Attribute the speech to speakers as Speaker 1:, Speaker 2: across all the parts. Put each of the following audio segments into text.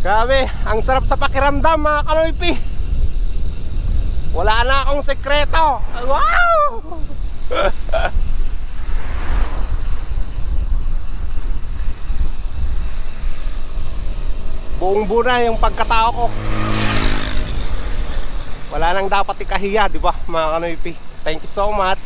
Speaker 1: Grabe, ang sarap sa pakiramdam mga kanoypi. Wala na akong sekreto. Wow! Buong buo na yung pagkatao ko. Wala nang dapat ikahiya, di ba mga kanoypi? Thank you so much.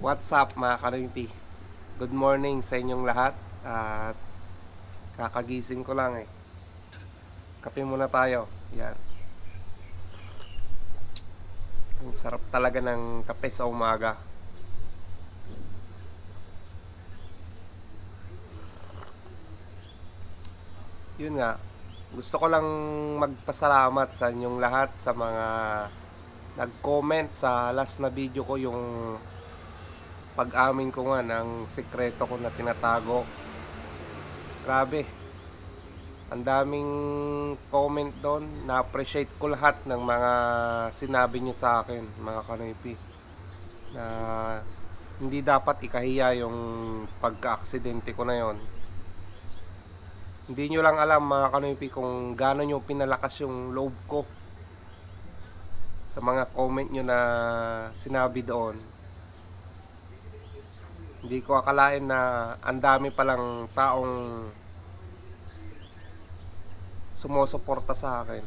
Speaker 1: What's up mga kanoypi? Good morning sa inyong lahat. At kakagising ko lang eh. Kape muna tayo. Yan. Ang sarap talaga ng kape sa umaga. Yun nga, gusto ko lang magpasalamat sa inyong lahat sa mga nag-comment sa last na video ko, yung pag-amin ko nga ng sikreto ko na tinatago. Grabe, ang daming comment doon. Na-appreciate ko lahat ng mga sinabi niyo sa akin mga kanoypi, na hindi dapat ikahiya yung pagka-aksidente ko na yon. Hindi nyo lang alam mga kanoypi kung gaano nyo pinalakas yung loob ko sa mga comment nyo na sinabi doon. Hindi ko akalain na ang dami palang taong sumusuporta sa akin.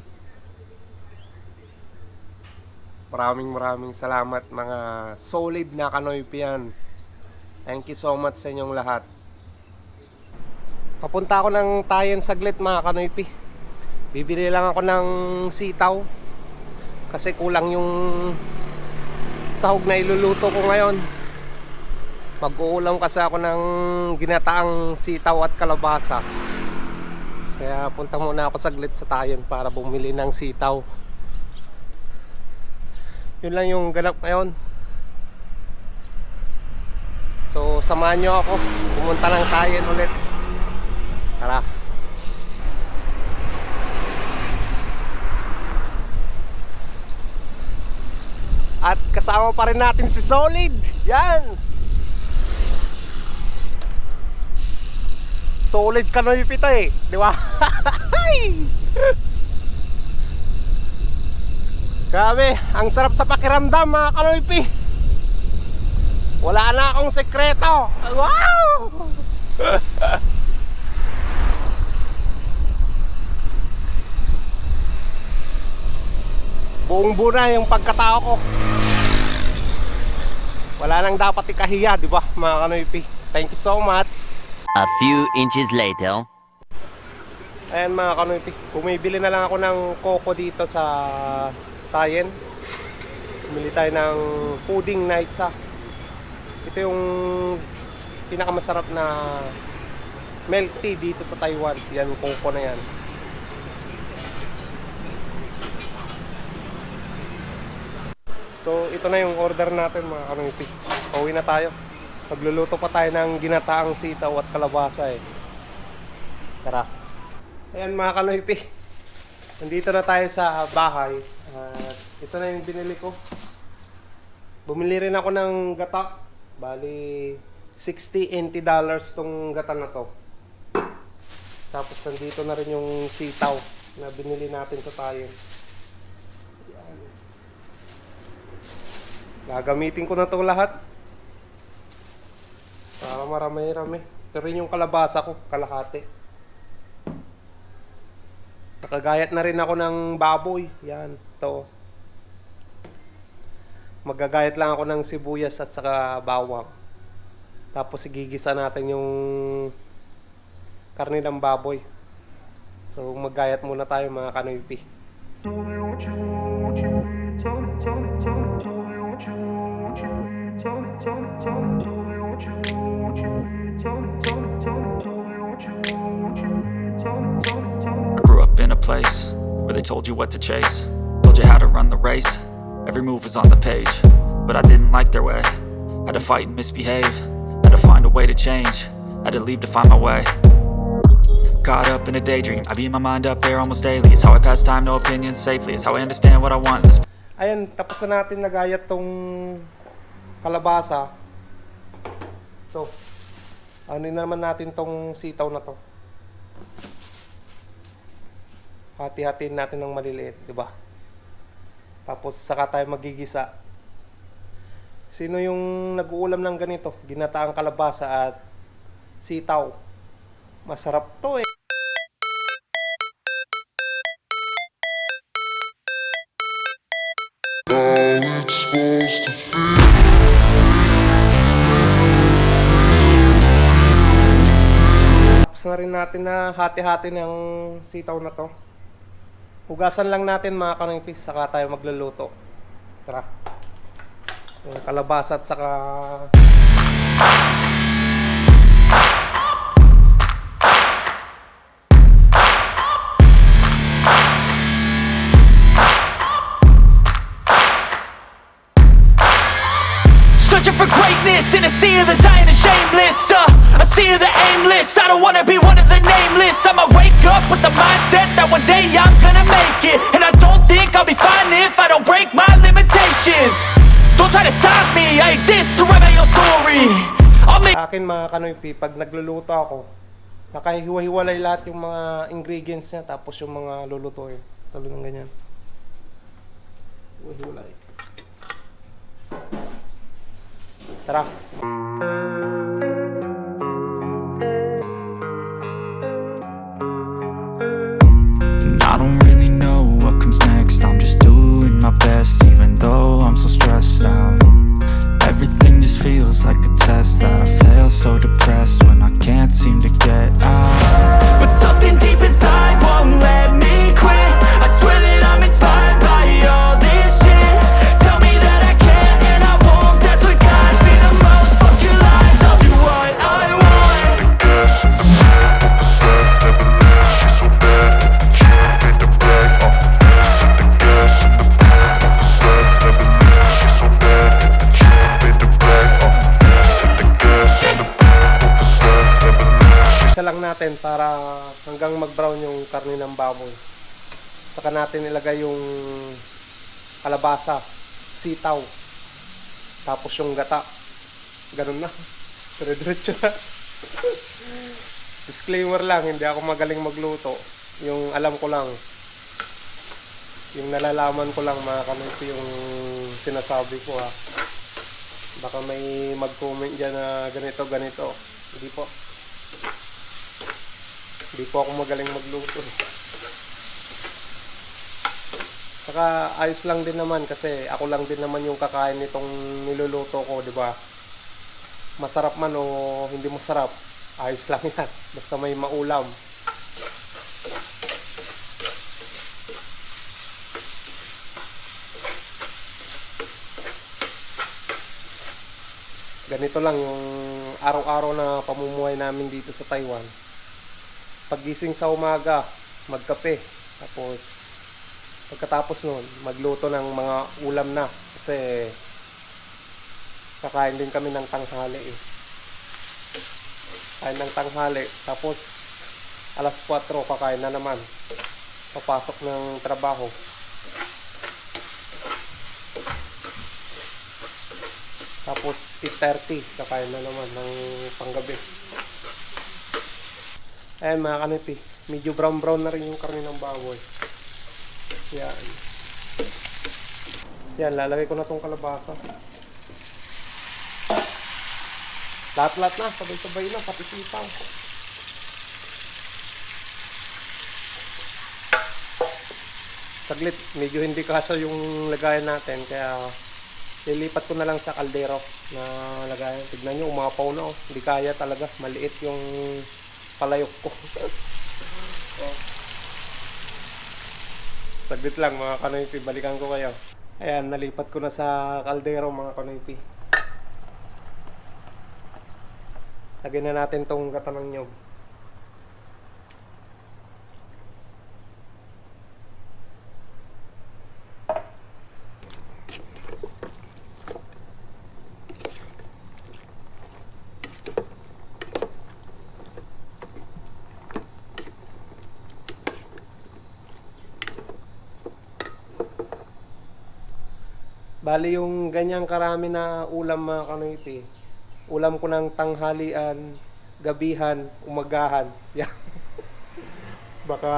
Speaker 1: Maraming salamat mga solid na kanoypi yan. Thank you so much sa inyong lahat. Papunta ako ng Tayen saglit mga kanoypi. Bibili lang ako ng sitaw kasi kulang yung sahog na iluluto ko ngayon. Mag-uulam kasi ako ng ginataang sitaw at kalabasa. Kaya punta muna ako saglit sa Tayen para bumili ng sitaw. Yun lang yung ganap ngayon. So samahan nyo ako. Pumunta ng Tayen ulit. Tara. At kasama pa rin natin si Solid. Yan. Solid kanoypi to eh, di ba? Grabe, ang sarap sa pakiramdam mga kanoypi. Wala na akong sekreto. Wow! Buong buo na yung pagkatao ko. Wala nang dapat ikahiya, di ba mga kanoypi? Thank you so much.
Speaker 2: A few inches later.
Speaker 1: Ayan mga kanoypi, bumibili na lang ako ng coco dito sa Tayen. Bumili tayo ng pudding nights ha. Ito yung pinakamasarap na milk tea dito sa Taiwan. Yan, coco na yan. So ito na yung order natin mga kanoypi. Pauwi na tayo. Magluluto pa tayo ng ginataang sitaw at kalabasa eh. Tara. Ayan mga kanoypi, nandito na tayo sa bahay. Ito na yung binili ko. Bumili rin ako ng gata. Bali $60 tong gata na to. Tapos nandito na rin yung sitaw na binili natin sa Tayen. Gagamitin ko na to lahat para marami-rami. Pero yung kalabasa ko, kalahati. Nakagayat na rin ako ng baboy. Yan, to. Magagayat lang ako ng sibuyas at saka bawang. Tapos igigisa natin yung karne ng baboy. So maggayat muna tayo mga kanoypi.
Speaker 3: I grew up in a place where they told you what to chase, told you how to run the race. Every move was on the page, but I didn't like their way. Had to fight and misbehave, had to find a way to change, had to leave to find my way. Caught up in a daydream, I beat my mind up there almost daily. It's how I pass time, no opinions safely. It's how I understand what I want in this.
Speaker 1: Ayan, tapos na natin nagayat tong kalabasa. So, ano naman natin tong sitaw na to. Hati-hatiin natin ng maliliit, di ba? Tapos saka tayo magigisa. Sino yung nag-uulam ng ganito? Ginataang kalabasa at sitaw. Masarap to eh. Tapos na rin natin na hati-hati ng sitaw na to. Hugasan lang natin mga kanipis, saka tayo magluluto. Tara. Yung kalabasa at saka
Speaker 3: Searching for greatness in a sea of the dying and shameless, a sea of the aimless. I don't wanna be one of the nameless. I'ma wake up with the mindset that one day I'm gonna make it. And I don't think I'll be fine if I don't break my limitations. Don't try to stop me, I exist to write my own story. I'll make
Speaker 1: sa akin mga kanoypi, pag nagluluto ako, nakahiwa-hiwalay lahat yung mga ingredients niya, tapos yung mga lulutuin. Talo ng ganyan. Hiwa-hiwalay. Tara.
Speaker 3: And I don't really know what comes next. I'm just doing my best, even though I'm so stressed out. Everything just feels like a test that I fail, so depressed when I can't seem to get out. But something deep inside won't let me quit. I swear that I'm inspired by all this shit. Tell me that I can and I won't. That's what guides me the most. Fuck your lies, I'll do what I want.
Speaker 1: Isa lang natin para hanggang mag-brown yung karne ng baboy. Saka natin ilagay yung kalabasa, sitaw, tapos yung gata. Ganun na. Dire-diretso na. Disclaimer lang, hindi ako magaling magluto. Yung alam ko lang, yung nalalaman ko lang mga kanito yung sinasabi ko ha. Baka may mag-comment dyan na ganito. Hindi po. Hindi po ako magaling magluto. Saka ayos lang din naman kasi ako lang din naman yung kakain nitong niluluto ko, di ba? Masarap man o hindi masarap, ayos lang yan. Basta may maulam. Ganito lang yung araw-araw na pamumuhay namin dito sa Taiwan. Paggising sa umaga, magkape. Tapos, pagkatapos nun, magluto ng mga ulam na. Kasi, kakain din kami ng tanghali eh. Kain ng tanghali. Tapos, alas 4, kakain na naman. Papasok ng trabaho. Tapos 8:30, kakain na naman ng panggabi. Ayan mga kanipi, medyo brown na rin yung karne ng baboy. Yan. Yan, lalagay ko na tong kalabasa. Lahat-lahat na, sabay-sabay na, pati sitaw. Saglit, medyo hindi kasya yung lagayan natin, kaya lilipat ko na lang sa kaldero na lagayan. Tignan nyo, umapaw na oh. Hindi kaya talaga. Maliit yung palayok ko. Oh. Saglit lang mga kanoypi. Balikan ko kayo. Ayan, nalipat ko na sa kaldero mga kanoypi. Lagyan na natin tong gata ng nyog. Bali yung ganyang karami na ulam mga kanoypi, ulam ko ng tanghalian, gabihan, umagahan. Yan. Baka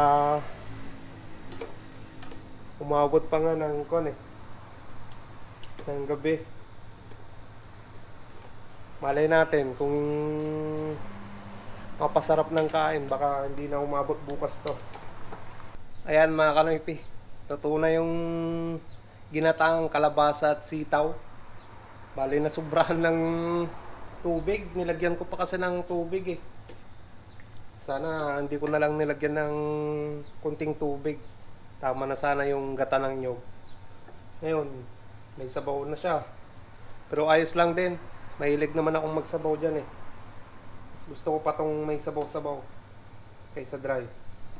Speaker 1: umabot pa nga ng ng gabi. Malay natin kung mapasarap ng kain, baka hindi na umabot bukas to. Ayan mga kanoypi, luto na yung ginataang kalabasa at sitaw. Bali na sobrahan ng tubig. Nilagyan ko pa kasi ng tubig eh. Sana hindi ko na lang nilagyan ng kunting tubig. Tama na sana yung gata ng nyog. Ngayon, may sabaw na siya. Pero ayos lang din. Mahilig naman akong magsabaw dyan eh. Mas gusto ko pa tong may sabaw-sabaw kaysa dry.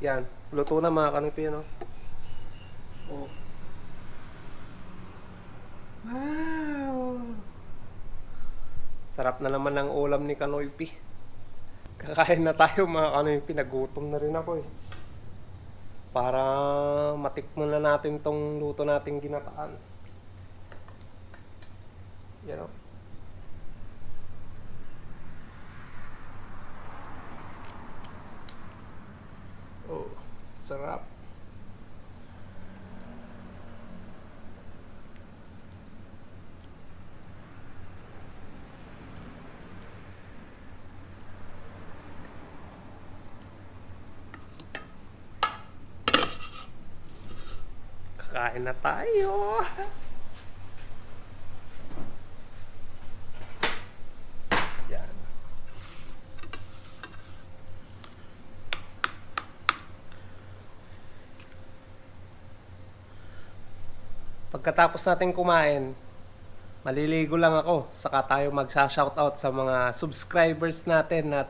Speaker 1: Yan. Luto na mga kanoypi, no? Oh. Wow! Sarap na naman ng ulam ni Kanoypi. Kakain na tayo mga Kanoypi. Nagutom na rin ako eh. Para matikman na natin tong luto nating ginataan. Yan o. Oh, sarap. Kakain na tayo. Yan. Pagkatapos natin kumain, maliligo lang ako. Saka tayo magsha-shoutout sa mga subscribers natin at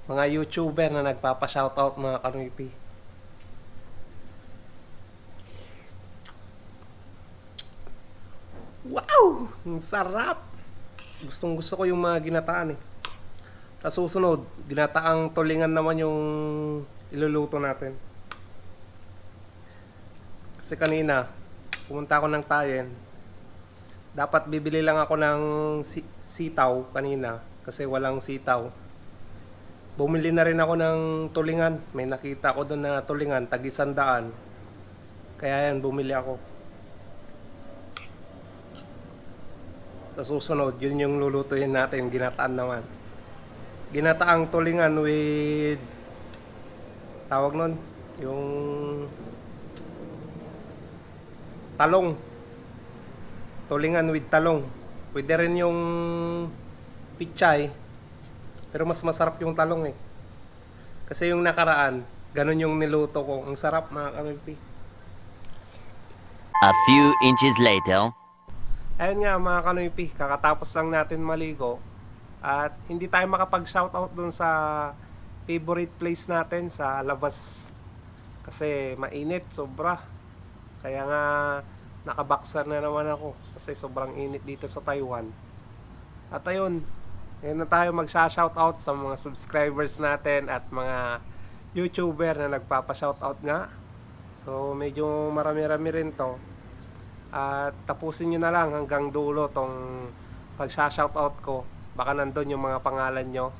Speaker 1: mga YouTuber na nagpapa-shoutout mga Kanoypi. Wow! Ang sarap! Gustong gusto ko yung mga ginataan eh. Sa susunod, ginataang tulingan naman yung iluluto natin. Kasi kanina, pumunta ako ng Tayen. Dapat bibili lang ako ng sitaw kanina kasi walang sitaw. Bumili na rin ako ng tulingan. May nakita ko doon na tulingan, tag-100. Kaya yan, bumili ako. Sa susunod, yun yung lulutuin natin, ginataan naman. Ginataang tulingan with tawag nun, yung talong. Tulingan with talong. Pwede rin yung pichay, pero mas masarap yung talong eh. Kasi yung nakaraan, ganun yung niluto ko. Ang sarap mga Kanoypi.
Speaker 2: A few inches later.
Speaker 1: Ayun nga mga Kanoypi, kakatapos lang natin maligo at hindi tayo makapag-shoutout dun sa favorite place natin sa labas kasi mainit, sobra. Kaya nga nakaboxer na naman ako kasi sobrang init dito sa Taiwan. At ayun, ngayon na tayo magsha-shoutout sa mga subscribers natin at mga YouTuber na nagpapa-shoutout nga. So medyo marami-rami rin to. At tapusin nyo na lang hanggang dulo tong pag-shoutout ko. Baka nandun yung mga pangalan nyo.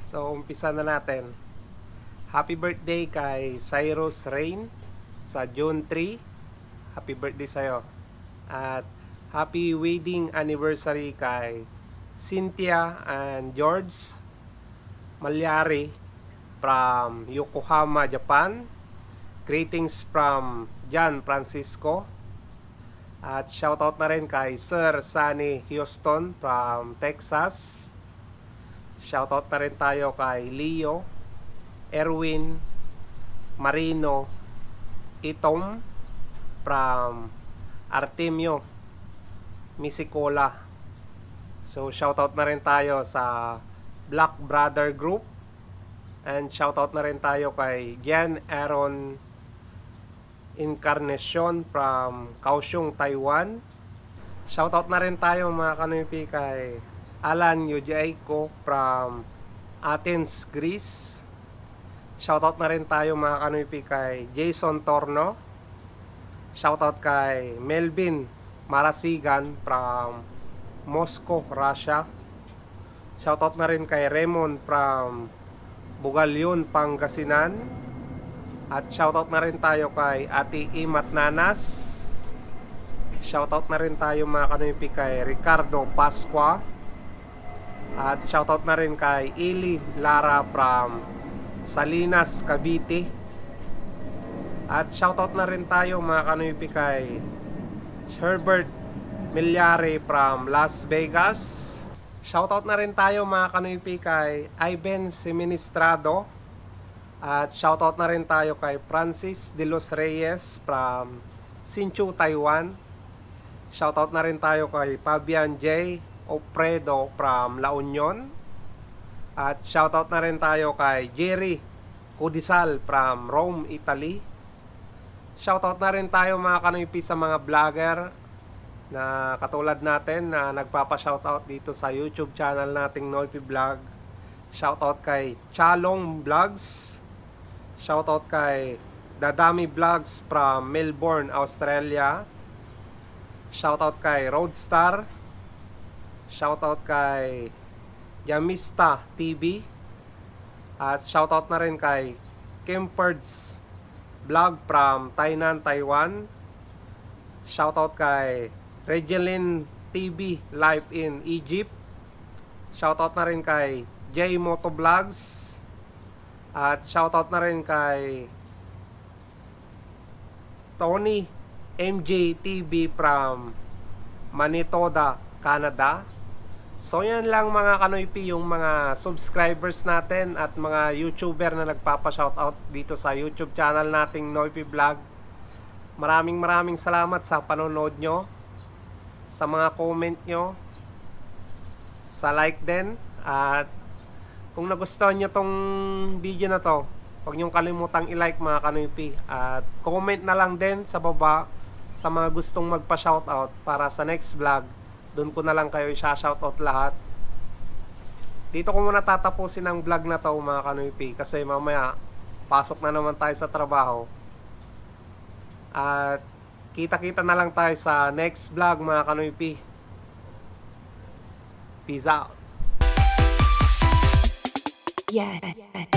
Speaker 1: So umpisa na natin. Happy birthday kay Cyrus Rain sa June 3. Happy birthday sa'yo. At happy wedding anniversary kay Cynthia and George Malyari from Yokohama, Japan. Greetings from John Francisco. At shoutout na rin kay Sir Sunny Houston from Texas. Shoutout na rin tayo kay Leo, Erwin, Marino, Itom from Artemio, Misicola. So shoutout na rin tayo sa Black Brother Group. And shoutout na rin tayo kay Gian Aaron Encarnacion from Kaohsiung, Taiwan. Shoutout na rin tayo mga Kanoypi kay Alan Yujaiko from Athens, Greece. Shoutout na rin tayo mga Kanoypi kay Jason Torno. Shoutout kay Melvin Marasigan from Moscow, Russia. Shoutout na rin kay Raymond from Bugalyon, Pangasinan. At shoutout na rin tayo kay Ate Imat Nanas. Shoutout na rin tayo mga kanoypi kay Ricardo Pasqua. At shoutout na rin kay Ili Lara from Salinas, Cavite. At shoutout na rin tayo mga kanoypi kay Herbert Milyare from Las Vegas. Shoutout na rin tayo mga kanoypi kay Ivan Seministrado. At shoutout na rin tayo kay Francis De Los Reyes from Hsinchu, Taiwan. Shoutout na rin tayo kay Fabian J. Opredo from La Union. At shoutout na rin tayo kay Jerry Cudisal from Rome, Italy. Shoutout na rin tayo mga kanoypi sa mga vlogger na katulad natin na nagpapa-shoutout dito sa YouTube channel nating Noypi Vlog. Shoutout kay Chalong Vlogs. Shoutout kay Dadami Vlogs from Melbourne, Australia. Shoutout kay Roadstar. Shoutout kay Yamista TV. At shoutout na rin kay Kemperds Vlog from Tainan, Taiwan. Shoutout kay Regelin TV Live in Egypt. Shoutout na rin kay J Moto Vlogs. At shoutout na rin kay Tony MJ TV from Manitoba, Canada. So yan lang mga kanoypi yung mga subscribers natin at mga YouTuber na nagpapa-shoutout dito sa YouTube channel nating Noypi Vlog. Maraming salamat sa panonood nyo, sa mga comment nyo, sa like din. At kung nagustuhan nyo tong video na to, huwag nyong kalimutang i-like mga kanoypi. At comment na lang din sa baba sa mga gustong magpa-shoutout para sa next vlog. Doon ko na lang kayo i-shoutout lahat. Dito ko muna tatapusin ang vlog na to mga kanoypi, kasi mamaya pasok na naman tayo sa trabaho. At kita-kita na lang tayo sa next vlog mga kanoypi. Peace out.
Speaker 4: Yeah.